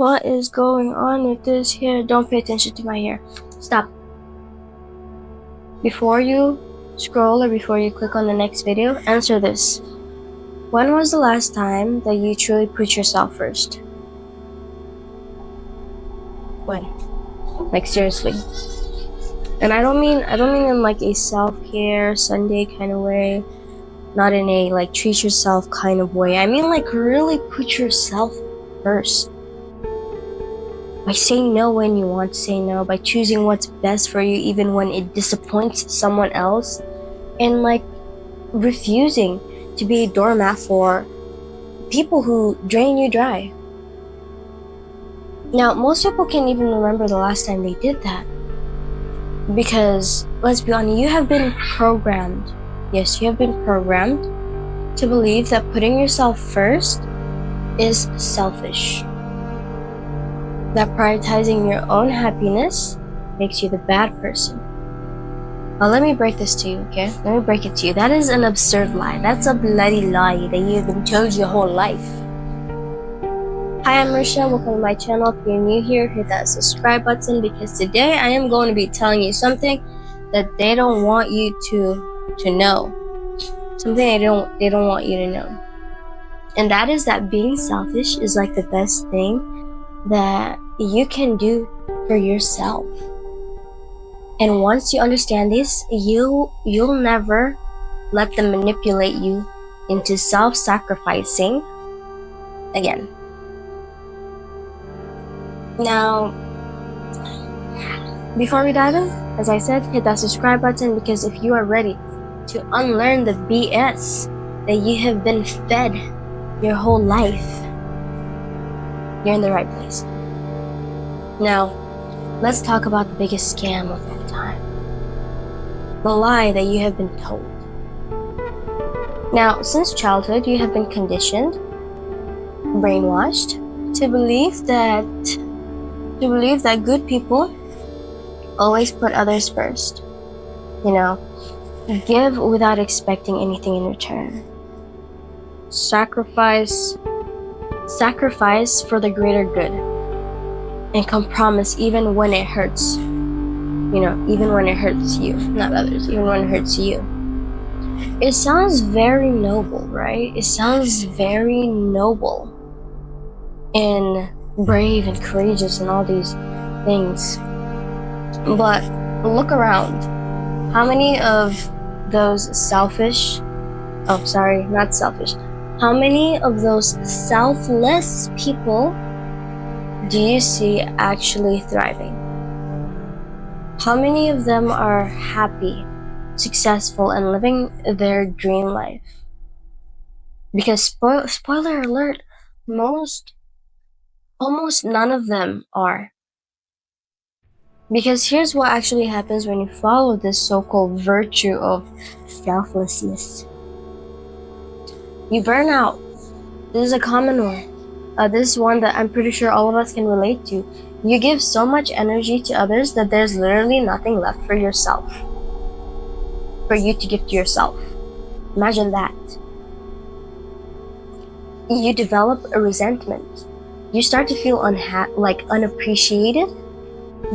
What is going on with this hair? Don't pay attention to my hair. Stop. Before you scroll or before you click on the next video, answer this. When was the last time that you truly put yourself first? When? Like seriously. And I don't mean in like a self-care Sunday kind of way, not in a like treat yourself kind of way. I mean like really put yourself first. By saying no when you want to say no, by choosing what's best for you even when it disappoints someone else, and like refusing to be a doormat for people who drain you dry. Now, most people can't even remember the last time they did that. Because, let's be honest, you have been programmed. Yes, you have been programmed to believe that putting yourself first is selfish. That prioritizing your own happiness makes you the bad person. Now let me break this to you, okay? Let me break it to you. That is an absurd lie. That's a bloody lie that you've been told your whole life. Hi, I'm Risha. Welcome to my channel. If you're new here, hit that subscribe button because today I am going to be telling you something that they don't want you to know. Something they don't want you to know. And that is that being selfish is like the best thing that you can do for yourself. And once you understand this, you'll never let them manipulate you into self-sacrificing again. Now, before we dive in, as I said, hit that subscribe button because if you are ready to unlearn the BS that you have been fed your whole life, you're in the right place. Now, let's talk about the biggest scam of all time. The lie that you have been told. Now, since childhood, you have been conditioned, brainwashed, to believe that good people always put others first. You know, give without expecting anything in return. Sacrifice for the greater good, and compromise even when it hurts. Even when it hurts you, not others, even when it hurts you. It sounds very noble, right? It sounds very noble and brave and courageous and all these things. But look around. How many of those how many of those selfless people do you see actually thriving? How many of them are happy, successful, and living their dream life? Because spoiler alert, almost none of them are. Because here's what actually happens when you follow this so-called virtue of selflessness. You burn out. This is a common one. This is one that I'm pretty sure all of us can relate to. You give so much energy to others that there's literally nothing left for yourself. For you to give to yourself. Imagine that. You develop a resentment. You start to feel unappreciated,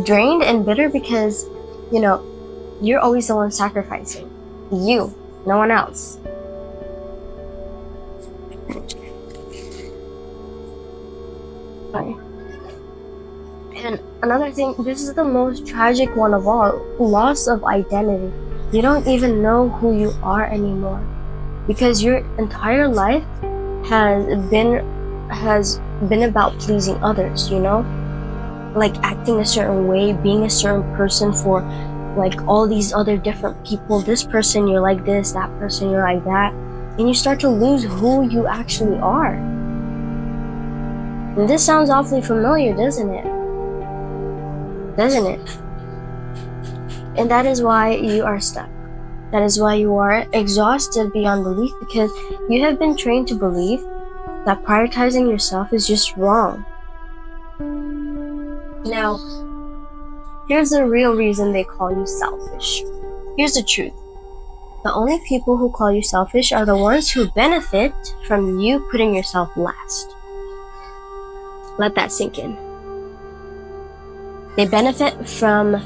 drained, and bitter because, you're always the one sacrificing. You, no one else. And another thing, this is the most tragic one of all, loss of identity. You don't even know who you are anymore because your entire life has been about pleasing others, like acting a certain way, being a certain person for like all these other different people. This person you're like this, that person you're like that, and you start to lose who you actually are. And this sounds awfully familiar, doesn't it? And that is why you are stuck. That is why you are exhausted beyond belief, because you have been trained to believe that prioritizing yourself is just wrong. Now, here's the real reason they call you selfish. Here's the truth. The only people who call you selfish are the ones who benefit from you putting yourself last. Let that sink in. They benefit from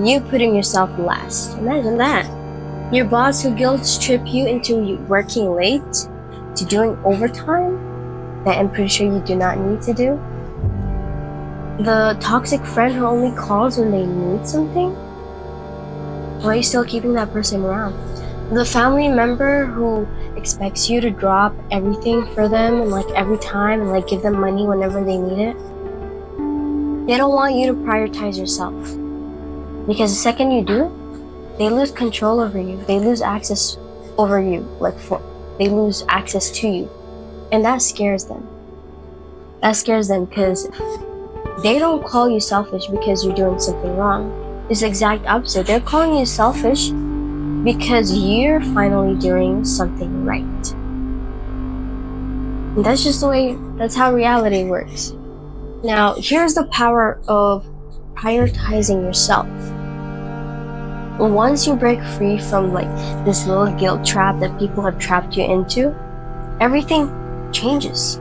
you putting yourself last. Imagine that. Your boss who guilt trip you into working late, to doing overtime that I'm pretty sure you do not need to do. The toxic friend who only calls when they need something. Why are you still keeping that person around? The family member who expects you to drop everything for them and like every time and like give them money whenever they need it. They don't want you to prioritize yourself. Because the second you do, they lose control over you. They lose access over you. They lose access to you. And that scares them. That scares them because they don't call you selfish because you're doing something wrong. It's the exact opposite. They're calling you selfish because you're finally doing something right. And that's just the way, that's how reality works. Now, here's the power of prioritizing yourself. Once you break free from like this little guilt trap that people have trapped you into, everything changes.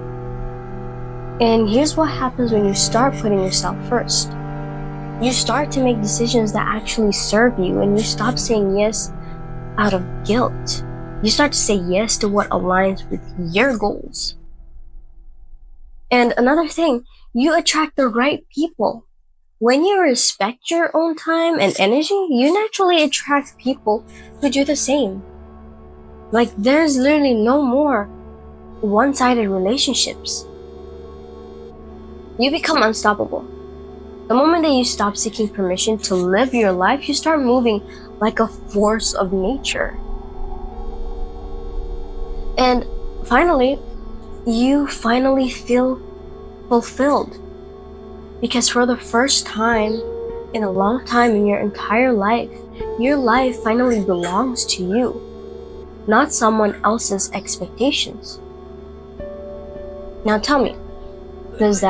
And here's what happens when you start putting yourself first. You start to make decisions that actually serve you, and you stop saying yes out of guilt. You start to say yes to what aligns with your goals. And another thing, you attract the right people. When you respect your own time and energy, you naturally attract people who do the same. Like, there's literally no more one-sided relationships. You become unstoppable. The moment that you stop seeking permission to live your life, you start moving like a force of nature. And finally, you finally feel fulfilled. Because for the first time in a long time in your entire life, your life finally belongs to you, not someone else's expectations. Now tell me, does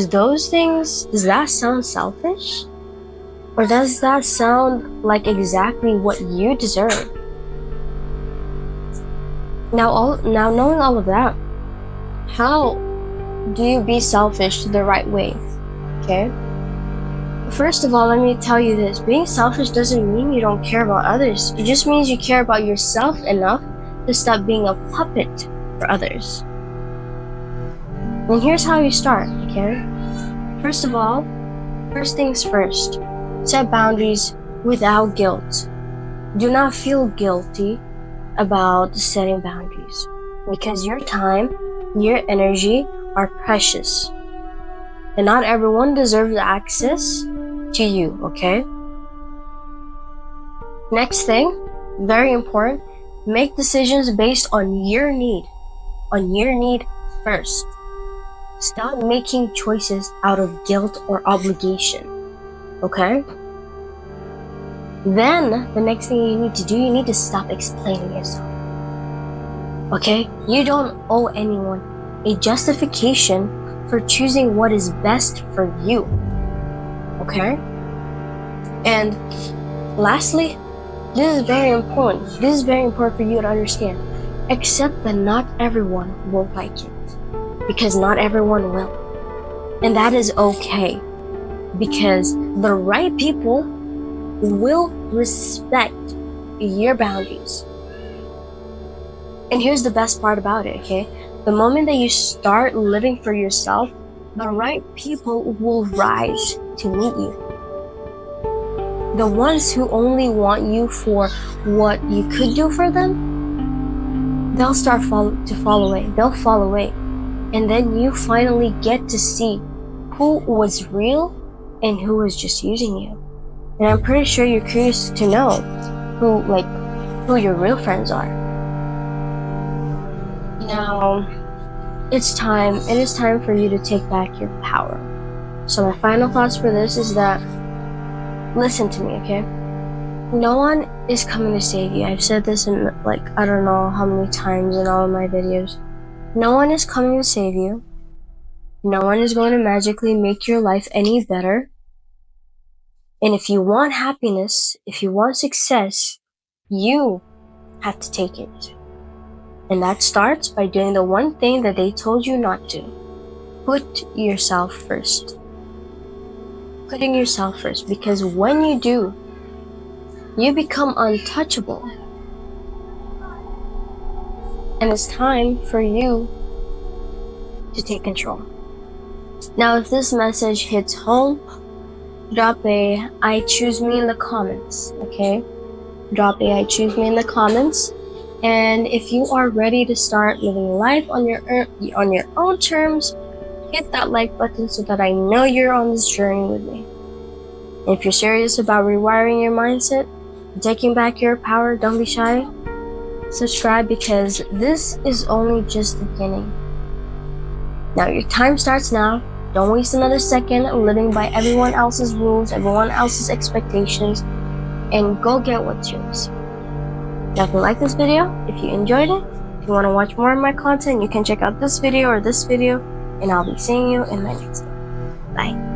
those things, does that sound selfish? Or does that sound like exactly what you deserve? Now knowing all of that, how do you be selfish the right way? Okay? First of all, let me tell you this. Being selfish doesn't mean you don't care about others. It just means you care about yourself enough to stop being a puppet for others. And here's how you start, okay? First of all, first things first. Set boundaries without guilt. Do not feel guilty about setting boundaries, because your time, your energy are precious. And not everyone deserves access to you, okay? Next thing, very important, make decisions based on your need. On your need first. Stop making choices out of guilt or obligation, okay? Then, the next thing you need to do, you need to stop explaining yourself. Okay? You don't owe anyone a justification for choosing what is best for you. Okay? And lastly, this is very important. This is very important for you to understand. Accept that not everyone will like it. Because not everyone will. And that is okay. Because the right people will respect your boundaries. And here's the best part about it, okay? The moment that you start living for yourself, the right people will rise to meet you. The ones who only want you for what you could do for them, they'll start to fall away. They'll fall away. And then you finally get to see who was real and who was just using you. And I'm pretty sure you're curious to know who your real friends are. Now, it is time for you to take back your power. So my final thoughts for this is that, listen to me, okay? No one is coming to save you. I've said this in I don't know how many times in all of my videos. No one is coming to save you. No one is going to magically make your life any better. And if you want happiness, if you want success, you have to take it. And that starts by doing the one thing that they told you not to. Put yourself first. Putting yourself first, because when you do, you become untouchable. And it's time for you to take control. Now, if this message hits home, drop a I choose me in the comments, okay? Drop a I choose me in the comments. And if you are ready to start living life on your own terms, hit that like button so that I know you're on this journey with me. And if you're serious about rewiring your mindset, taking back your power, don't be shy. Subscribe, because this is only just the beginning. Now your time starts now. Don't waste another second living by everyone else's rules, everyone else's expectations, and go get what's yours. Now if you like this video, if you enjoyed it, if you want to watch more of my content, you can check out this video or this video, and I'll be seeing you in my next one. Bye.